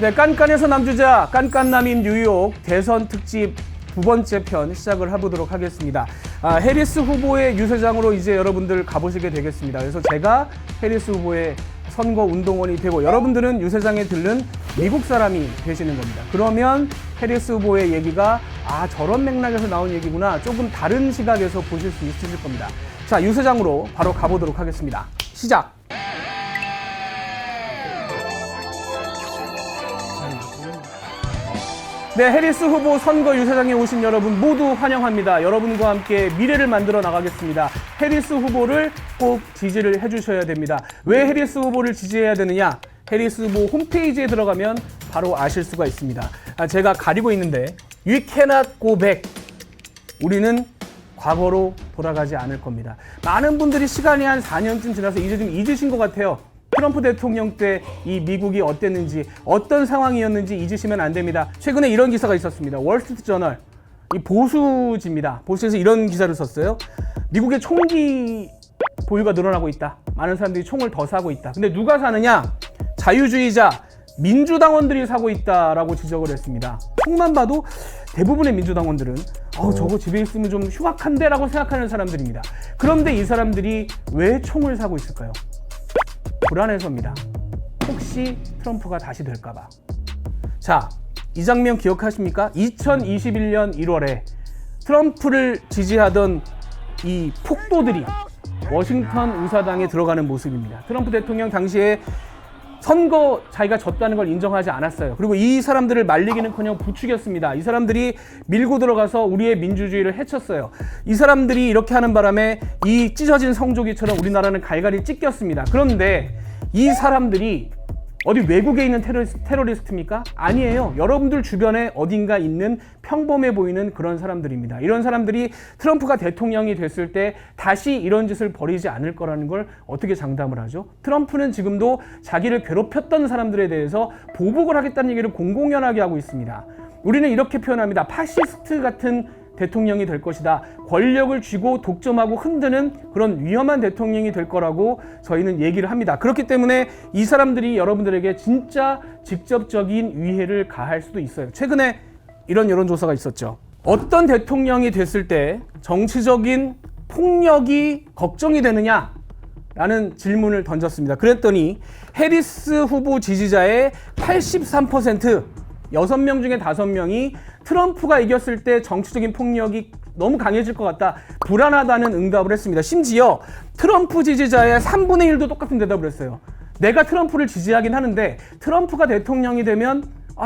네, 깐깐해서 남주자, 깐깐남인 뉴욕 대선 특집 두 번째 편 시작을 해보도록 하겠습니다. 해리스 후보의 유세장으로 이제 여러분들 가보시게 되겠습니다. 그래서 제가 해리스 후보의 선거 운동원이 되고 여러분들은 유세장에 들른 미국 사람이 되시는 겁니다. 그러면 해리스 후보의 얘기가 저런 맥락에서 나온 얘기구나, 조금 다른 시각에서 보실 수 있으실 겁니다. 자, 유세장으로 바로 가보도록 하겠습니다. 시작! 네, 해리스 후보 선거 유세장에 오신 여러분 모두 환영합니다. 여러분과 함께 미래를 만들어 나가겠습니다. 해리스 후보를 꼭 지지를 해주셔야 됩니다. 왜 해리스 후보를 지지해야 되느냐? 해리스 후보 홈페이지에 들어가면 바로 아실 수가 있습니다. 제가 가리고 있는데 You cannot go back. 우리는 과거로 돌아가지 않을 겁니다. 많은 분들이 시간이 한 4년쯤 지나서 이제 좀 잊으신 것 같아요. 트럼프 대통령 때 이 미국이 어땠는지, 어떤 상황이었는지 잊으시면 안 됩니다. 최근에 이런 기사가 있었습니다. 월스트리트 저널, 이 보수지입니다. 보수에서 이런 기사를 썼어요. 미국의 총기 보유가 늘어나고 있다. 많은 사람들이 총을 더 사고 있다. 근데 누가 사느냐? 자유주의자, 민주당원들이 사고 있다라고 지적을 했습니다. 총만 봐도 대부분의 민주당원들은 저거 집에 있으면 좀 흉악한데 라고 생각하는 사람들입니다. 그런데 이 사람들이 왜 총을 사고 있을까요? 불안해서입니다. 혹시 트럼프가 다시 될까봐. 자, 이 장면 기억하십니까? 2021년 1월에 트럼프를 지지하던 이 폭도들이 워싱턴 의사당에 들어가는 모습입니다. 트럼프 대통령 당시에 선거 자기가 졌다는 걸 인정하지 않았어요. 그리고 이 사람들을 말리기는커녕 부추겼습니다. 이 사람들이 밀고 들어가서 우리의 민주주의를 해쳤어요. 이 사람들이 이렇게 하는 바람에 이 찢어진 성조기처럼 우리나라는 갈갈이 찢겼습니다. 그런데 이 사람들이 어디 외국에 있는 테러리스트입니까? 아니에요. 여러분들 주변에 어딘가 있는 평범해 보이는 그런 사람들입니다. 이런 사람들이 트럼프가 대통령이 됐을 때 다시 이런 짓을 벌이지 않을 거라는 걸 어떻게 장담을 하죠? 트럼프는 지금도 자기를 괴롭혔던 사람들에 대해서 보복을 하겠다는 얘기를 공공연하게 하고 있습니다. 우리는 이렇게 표현합니다. 파시스트 같은 대통령이 될 것이다. 권력을 쥐고 독점하고 흔드는 그런 위험한 대통령이 될 거라고 저희는 얘기를 합니다. 그렇기 때문에 이 사람들이 여러분들에게 진짜 직접적인 위해를 가할 수도 있어요. 최근에 이런 여론조사가 있었죠. 어떤 대통령이 됐을 때 정치적인 폭력이 걱정이 되느냐? 라는 질문을 던졌습니다. 그랬더니 해리스 후보 지지자의 83%, 6명 중에 5명이 트럼프가 이겼을 때 정치적인 폭력이 너무 강해질 것 같다, 불안하다는 응답을 했습니다. 심지어 트럼프 지지자의 3분의 1도 똑같은 대답을 했어요. 내가 트럼프를 지지하긴 하는데 트럼프가 대통령이 되면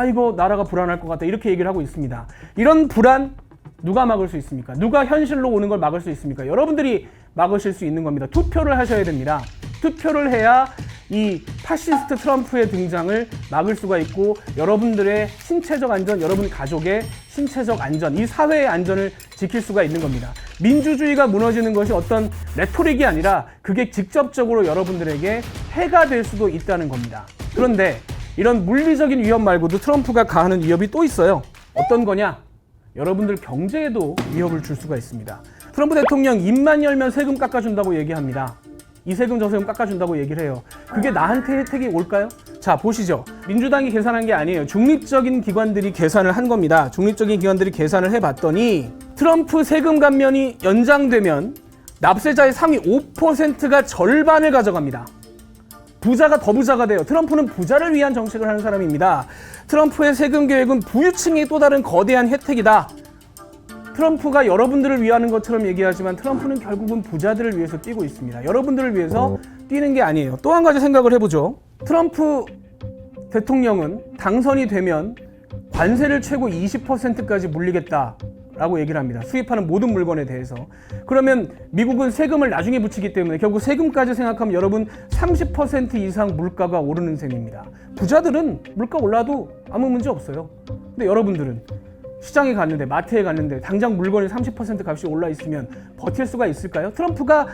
이거 나라가 불안할 것 같다, 이렇게 얘기를 하고 있습니다. 이런 불안 누가 막을 수 있습니까? 누가 현실로 오는 걸 막을 수 있습니까? 여러분들이 막으실 수 있는 겁니다. 투표를 하셔야 됩니다. 투표를 해야 이 파시스트 트럼프의 등장을 막을 수가 있고 여러분들의 신체적 안전, 여러분 가족의 신체적 안전, 이 사회의 안전을 지킬 수가 있는 겁니다. 민주주의가 무너지는 것이 어떤 레토릭이 아니라 그게 직접적으로 여러분들에게 해가 될 수도 있다는 겁니다. 그런데 이런 물리적인 위협 말고도 트럼프가 가하는 위협이 또 있어요. 어떤 거냐? 여러분들 경제에도 위협을 줄 수가 있습니다. 트럼프 대통령 입만 열면 세금 깎아준다고 얘기합니다. 이 세금 저 세금 깎아준다고 얘기를 해요. 그게 나한테 혜택이 올까요? 자, 보시죠. 민주당이 계산한 게 아니에요. 중립적인 기관들이 계산을 한 겁니다. 중립적인 기관들이 계산을 해봤더니 트럼프 세금 감면이 연장되면 납세자의 상위 5%가 절반을 가져갑니다. 부자가 더 부자가 돼요. 트럼프는 부자를 위한 정책을 하는 사람입니다. 트럼프의 세금 계획은 부유층의 또 다른 거대한 혜택이다. 트럼프가 여러분들을 위하는 것처럼 얘기하지만 트럼프는 결국은 부자들을 위해서 뛰고 있습니다. 여러분들을 위해서 뛰는 게 아니에요. 또 한 가지 생각을 해보죠. 트럼프 대통령은 당선이 되면 관세를 최고 20%까지 물리겠다라고 얘기를 합니다. 수입하는 모든 물건에 대해서. 그러면 미국은 세금을 나중에 붙이기 때문에 결국 세금까지 생각하면 여러분 30% 이상 물가가 오르는 셈입니다. 부자들은 물가 올라도 아무 문제 없어요. 근데 여러분들은 시장에 갔는데, 마트에 갔는데 당장 물건이 30% 값이 올라 있으면 버틸 수가 있을까요? 트럼프가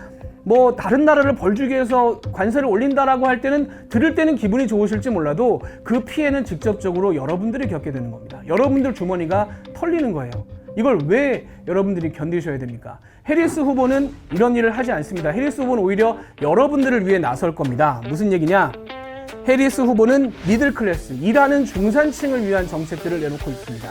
다른 나라를 벌주기 위해서 관세를 올린다라고 할 때는, 들을 때는 기분이 좋으실지 몰라도 그 피해는 직접적으로 여러분들이 겪게 되는 겁니다. 여러분들 주머니가 털리는 거예요. 이걸 왜 여러분들이 견디셔야 됩니까? 해리스 후보는 이런 일을 하지 않습니다. 해리스 후보는 오히려 여러분들을 위해 나설 겁니다. 무슨 얘기냐? 해리스 후보는 미들클래스, 일하는 중산층을 위한 정책들을 내놓고 있습니다.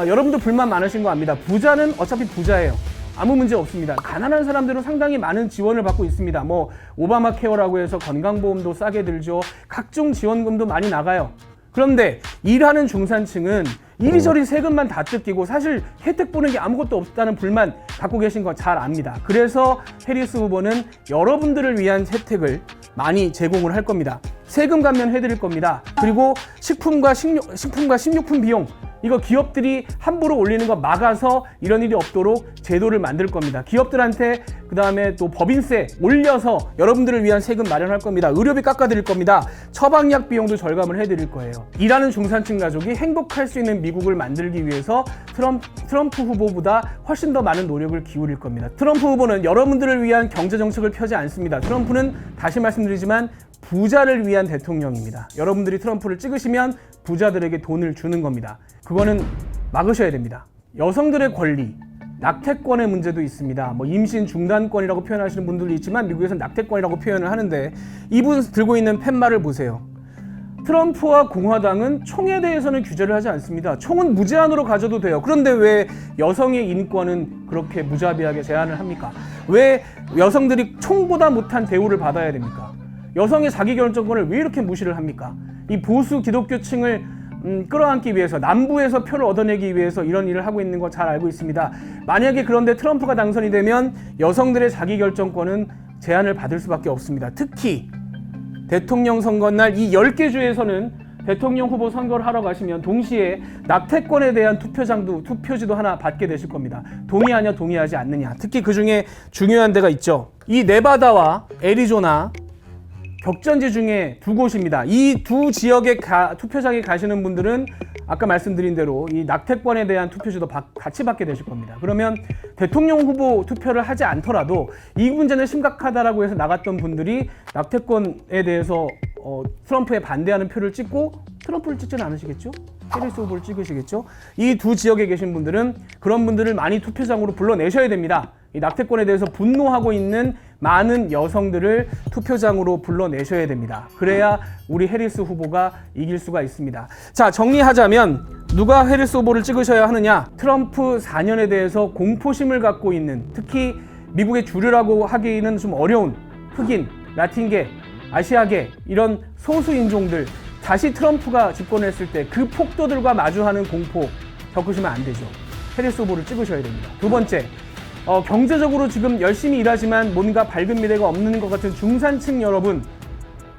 여러분도 불만 많으신 거 압니다. 부자는 어차피 부자예요. 아무 문제 없습니다. 가난한 사람들은 상당히 많은 지원을 받고 있습니다. 뭐 오바마 케어라고 해서 건강보험도 싸게 들죠. 각종 지원금도 많이 나가요. 그런데 일하는 중산층은 이리저리 세금만 다 뜯기고 사실 혜택 보는 게 아무것도 없다는 불만 갖고 계신 거 잘 압니다. 그래서 해리스 후보는 여러분들을 위한 혜택을 많이 제공을 할 겁니다. 세금 감면해드릴 겁니다. 그리고 식품과 식료품 비용, 이거 기업들이 함부로 올리는 거 막아서 이런 일이 없도록 제도를 만들 겁니다. 기업들한테 그 다음에 또 법인세 올려서 여러분들을 위한 세금 마련할 겁니다. 의료비 깎아드릴 겁니다. 처방약 비용도 절감을 해드릴 거예요. 일하는 중산층 가족이 행복할 수 있는 미국을 만들기 위해서 트럼프 후보보다 훨씬 더 많은 노력을 기울일 겁니다. 트럼프 후보는 여러분들을 위한 경제 정책을 펴지 않습니다. 트럼프는 다시 말씀드리지만 부자를 위한 대통령입니다. 여러분들이 트럼프를 찍으시면 부자들에게 돈을 주는 겁니다. 그거는 막으셔야 됩니다. 여성들의 권리, 낙태권의 문제도 있습니다. 뭐 임신 중단권이라고 표현하시는 분들도 있지만 미국에서는 낙태권이라고 표현을 하는데 이분 들고 있는 팻말을 보세요. 트럼프와 공화당은 총에 대해서는 규제를 하지 않습니다. 총은 무제한으로 가져도 돼요. 그런데 왜 여성의 인권은 그렇게 무자비하게 제한을 합니까? 왜 여성들이 총보다 못한 대우를 받아야 됩니까? 여성의 자기결정권을 왜 이렇게 무시를 합니까? 이 보수 기독교층을 끌어안기 위해서, 남부에서 표를 얻어내기 위해서 이런 일을 하고 있는 거 잘 알고 있습니다. 만약에 그런데 트럼프가 당선이 되면 여성들의 자기결정권은 제한을 받을 수밖에 없습니다. 특히 대통령 선거날 이 10개 주에서는 대통령 후보 선거를 하러 가시면 동시에 낙태권에 대한 투표지도 하나 받게 되실 겁니다. 동의하냐 동의하지 않느냐. 특히 그중에 중요한 데가 있죠. 이 네바다와 애리조나 격전지 중에 두 곳입니다. 이 두 지역의 투표장에 가시는 분들은 아까 말씀드린 대로 이 낙태권에 대한 투표지도 같이 받게 되실 겁니다. 그러면 대통령 후보 투표를 하지 않더라도 이 문제는 심각하다라고 해서 나갔던 분들이 낙태권에 대해서 트럼프에 반대하는 표를 찍고 트럼프를 찍지는 않으시겠죠? 해리스 후보를 찍으시겠죠? 이 두 지역에 계신 분들은 그런 분들을 많이 투표장으로 불러내셔야 됩니다. 이 낙태권에 대해서 분노하고 있는 많은 여성들을 투표장으로 불러내셔야 됩니다. 그래야 우리 해리스 후보가 이길 수가 있습니다. 자, 정리하자면 누가 해리스 후보를 찍으셔야 하느냐? 트럼프 4년에 대해서 공포심을 갖고 있는, 특히 미국의 주류라고 하기는 좀 어려운 흑인, 라틴계, 아시아계 이런 소수 인종들, 다시 트럼프가 집권했을 때 그 폭도들과 마주하는 공포 겪으시면 안 되죠. 해리스 후보를 찍으셔야 됩니다. 두 번째, 경제적으로 지금 열심히 일하지만 뭔가 밝은 미래가 없는 것 같은 중산층 여러분,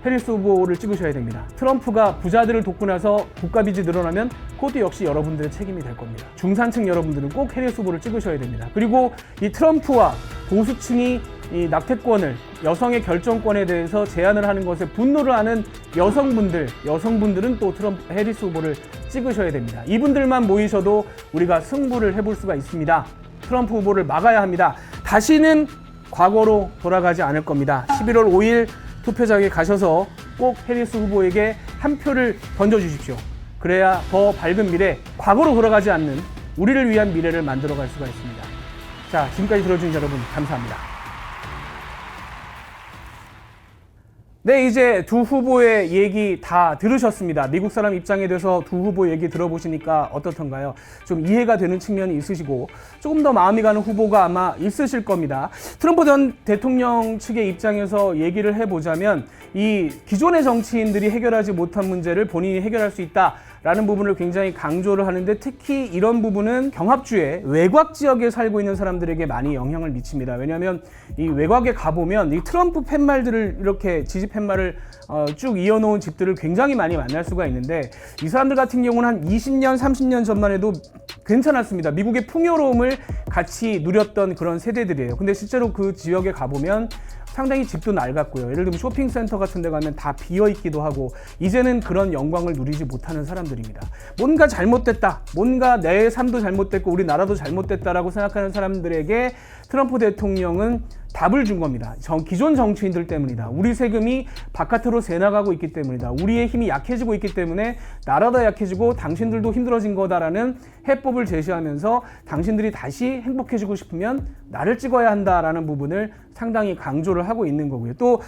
해리스 후보를 찍으셔야 됩니다. 트럼프가 부자들을 돕고 나서 국가 빚이 늘어나면 그것도 역시 여러분들의 책임이 될 겁니다. 중산층 여러분들은 꼭 해리스 후보를 찍으셔야 됩니다. 그리고 이 트럼프와 보수층이 이 낙태권을, 여성의 결정권에 대해서 제한을 하는 것에 분노를 하는 여성분들은 또 해리스 후보를 찍으셔야 됩니다. 이분들만 모이셔도 우리가 승부를 해볼 수가 있습니다. 트럼프 후보를 막아야 합니다. 다시는 과거로 돌아가지 않을 겁니다. 11월 5일 투표장에 가셔서 꼭 해리스 후보에게 한 표를 던져주십시오. 그래야 더 밝은 미래, 과거로 돌아가지 않는 우리를 위한 미래를 만들어갈 수가 있습니다. 자, 지금까지 들어주신 여러분 감사합니다. 네, 이제 두 후보의 얘기 다 들으셨습니다. 미국 사람 입장에 대해서 두 후보 얘기 들어보시니까 어떻던가요? 좀 이해가 되는 측면이 있으시고 조금 더 마음이 가는 후보가 아마 있으실 겁니다. 트럼프 전 대통령 측의 입장에서 얘기를 해보자면 이 기존의 정치인들이 해결하지 못한 문제를 본인이 해결할 수 있다라는 부분을 굉장히 강조를 하는데, 특히 이런 부분은 경합주의 외곽 지역에 살고 있는 사람들에게 많이 영향을 미칩니다. 왜냐하면 이 외곽에 가보면 이 트럼프 팻말들을 이렇게 지지 팻말을 쭉 이어놓은 집들을 굉장히 많이 만날 수가 있는데, 이 사람들 같은 경우는 한 20년, 30년 전만 해도 괜찮았습니다. 미국의 풍요로움을 같이 누렸던 그런 세대들이에요. 근데 실제로 그 지역에 가보면 상당히 집도 낡았고요. 예를 들면 쇼핑센터 같은 데 가면 다 비어있기도 하고, 이제는 그런 영광을 누리지 못하는 사람들입니다. 뭔가 잘못됐다, 뭔가 내 삶도 잘못됐고 우리나라도 잘못됐다라고 생각하는 사람들에게 트럼프 대통령은 답을 준 겁니다. 기존 정치인들 때문이다. 우리 세금이 바깥으로 새나가고 있기 때문이다. 우리의 힘이 약해지고 있기 때문에 나라도 약해지고 당신들도 힘들어진 거다라는 해법을 제시하면서 당신들이 다시 행복해지고 싶으면 나를 찍어야 한다라는 부분을 상당히 강조를 하고 있는 거고요. 또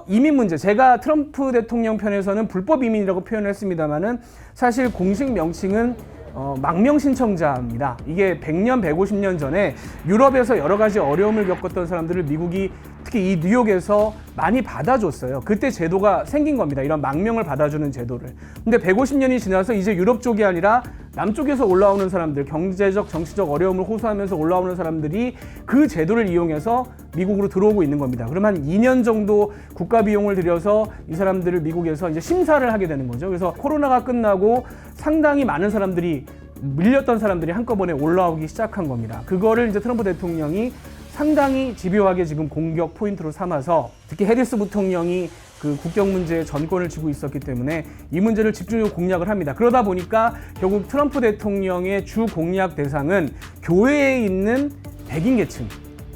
이민 문제, 제가 트럼프 대통령 편에서는 불법 이민이라고 표현을 했습니다만은 사실 공식 명칭은 망명 신청자입니다. 이게 100년, 150년 전에 유럽에서 여러 가지 어려움을 겪었던 사람들을 미국이 특히 이 뉴욕에서 많이 받아줬어요. 그때 제도가 생긴 겁니다. 이런 망명을 받아주는 제도를. 근데 150년이 지나서 이제 유럽 쪽이 아니라 남쪽에서 올라오는 사람들, 경제적, 정치적 어려움을 호소하면서 올라오는 사람들이 그 제도를 이용해서 미국으로 들어오고 있는 겁니다. 그러면 한 2년 정도 국가 비용을 들여서 이 사람들을 미국에서 이제 심사를 하게 되는 거죠. 그래서 코로나가 끝나고 상당히 많은 사람들이 밀렸던 사람들이 한꺼번에 올라오기 시작한 겁니다. 그거를 이제 트럼프 대통령이 상당히 집요하게 지금 공격 포인트로 삼아서 특히 해리스 부통령이 그 국경 문제에 전권을 쥐고 있었기 때문에 이 문제를 집중적으로 공략을 합니다. 그러다 보니까 결국 트럼프 대통령의 주 공략 대상은 교회에 있는 백인 계층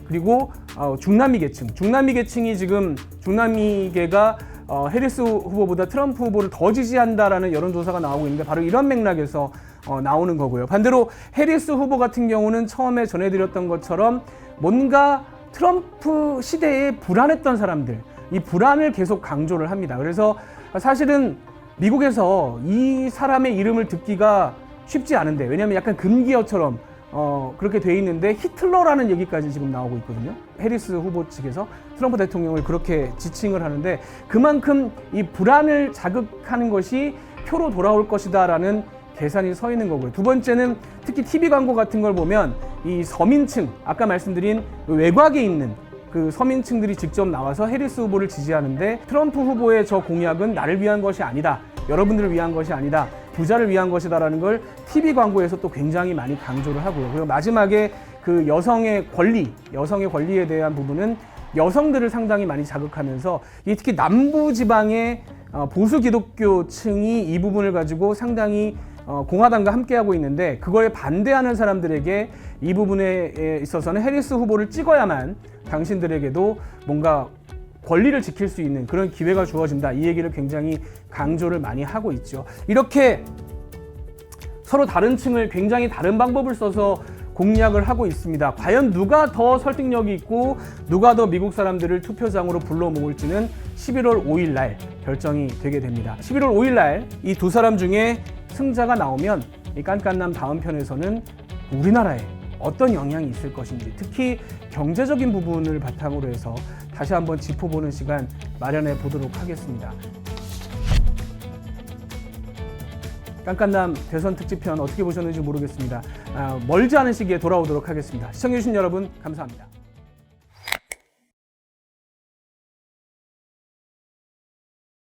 그리고 중남미 계층. 중남미 계층이 지금 중남미계가 해리스 후보보다 트럼프 후보를 더 지지한다라는 여론조사가 나오고 있는데 바로 이런 맥락에서 나오는 거고요. 반대로 해리스 후보 같은 경우는 처음에 전해드렸던 것처럼 뭔가 트럼프 시대에 불안했던 사람들, 이 불안을 계속 강조를 합니다. 그래서 사실은 미국에서 이 사람의 이름을 듣기가 쉽지 않은데, 왜냐하면 약간 금기어처럼 그렇게 돼 있는데 히틀러라는 얘기까지 지금 나오고 있거든요. 해리스 후보 측에서 트럼프 대통령을 그렇게 지칭을 하는데 그만큼 이 불안을 자극하는 것이 표로 돌아올 것이다라는 계산이 서 있는 거고요. 두 번째는 특히 TV 광고 같은 걸 보면 이 서민층, 아까 말씀드린 외곽에 있는 그 서민층들이 직접 나와서 해리스 후보를 지지하는데 트럼프 후보의 저 공약은 나를 위한 것이 아니다. 여러분들을 위한 것이 아니다. 부자를 위한 것이다라는 걸 TV 광고에서 또 굉장히 많이 강조를 하고요. 그리고 마지막에 그 여성의 권리에 대한 부분은 여성들을 상당히 많이 자극하면서 특히 남부 지방의 보수 기독교층이 이 부분을 가지고 상당히 공화당과 함께하고 있는데 그거에 반대하는 사람들에게 이 부분에 있어서는 해리스 후보를 찍어야만 당신들에게도 뭔가 권리를 지킬 수 있는 그런 기회가 주어진다. 이 얘기를 굉장히 강조를 많이 하고 있죠. 이렇게 서로 다른 층을 굉장히 다른 방법을 써서 공략을 하고 있습니다. 과연 누가 더 설득력이 있고 누가 더 미국 사람들을 투표장으로 불러 모을지는 11월 5일 날 결정이 되게 됩니다. 11월 5일 날 이 두 사람 중에 승자가 나오면 이 깐깐남 다음 편에서는 우리나라에 어떤 영향이 있을 것인지, 특히 경제적인 부분을 바탕으로 해서 다시 한번 짚어보는 시간 마련해 보도록 하겠습니다. 깐깐남 대선 특집편 어떻게 보셨는지 모르겠습니다. 멀지 않은 시기에 돌아오도록 하겠습니다. 시청해주신 여러분 감사합니다.